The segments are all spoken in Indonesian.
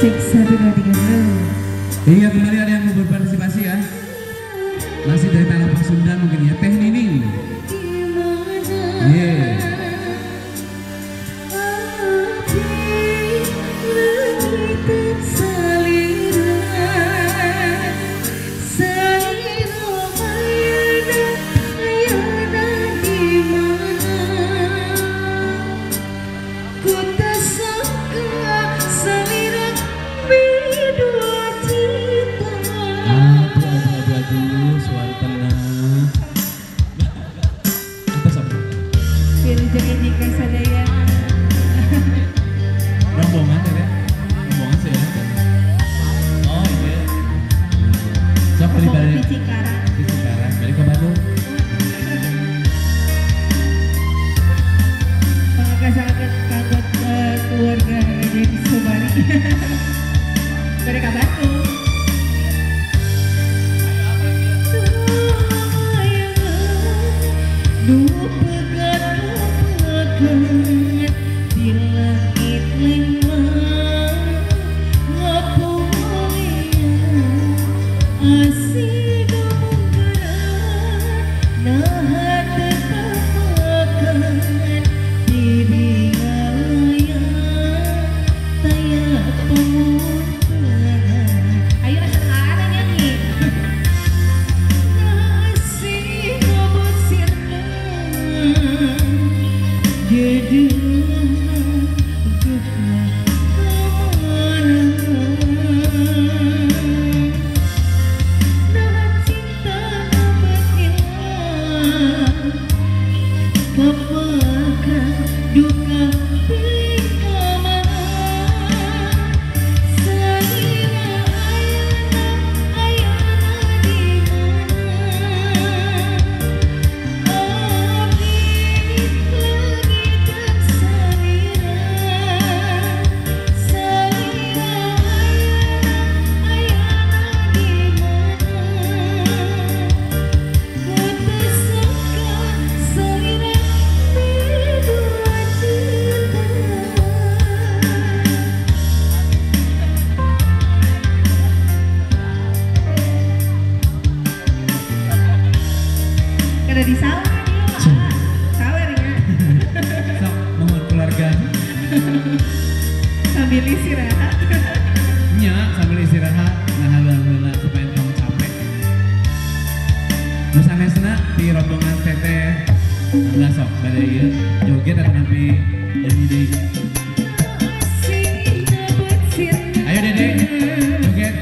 Cek 1, 2, 3 bro. Iya, kembali ada yang mau berpartisipasi ya. Masih dari Tanah Pasundan mungkin ya. Teh Nining. Yeah. Rombongan ya? Rombongan sih ya? Oh iya. Siapa di balik? Di Cikarang, balik ke Bandung. Sangat kaget keluarga Deddy Sobari. Balik ke Bandung. Ada di sawer ya. So, mohon keluarga. Sambil istirahat. Nya, sambil istirahat. Nah, alhamdulillah supaya kamu capek. Terus anesna di rombongan teteh. Alhamdulillah sok, pada iya joget atau nanti jadi deh. Ayo Dede, joget.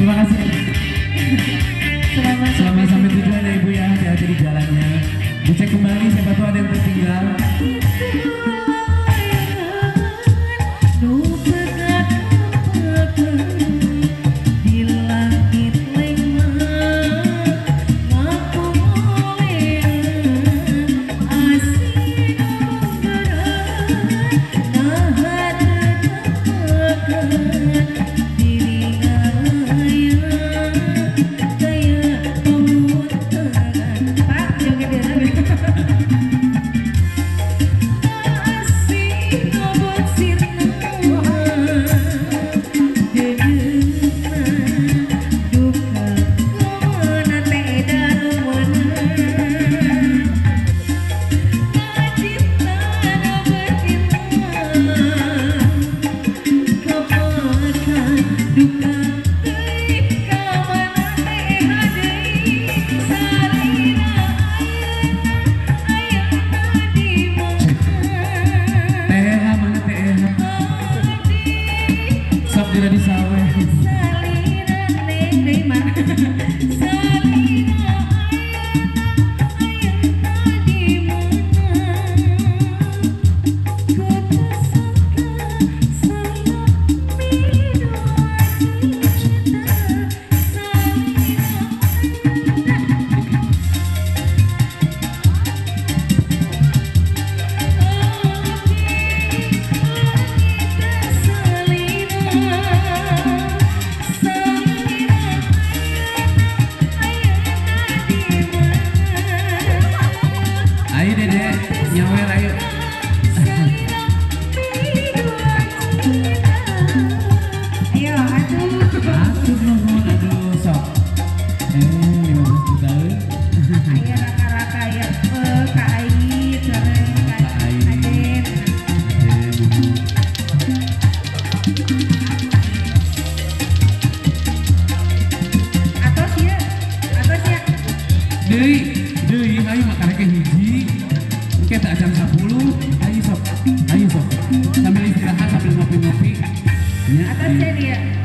Terima kasih. Selamat sampai tujuan ya Ibu ya, hati-hati di jalannya. Dicek kembali siapa tahu ada yang tertinggal. Asik Aduh nuhun, aduh sok. 15 juta euy. Aya raka-raka ya Kak Ait sareng Kak Aden. Atos ya. Deui ayo makan ke hiji. Oke tak jam 10. Ayo sok. Sambil istirahat sambil ngopi-ngopi. Atos ya dia.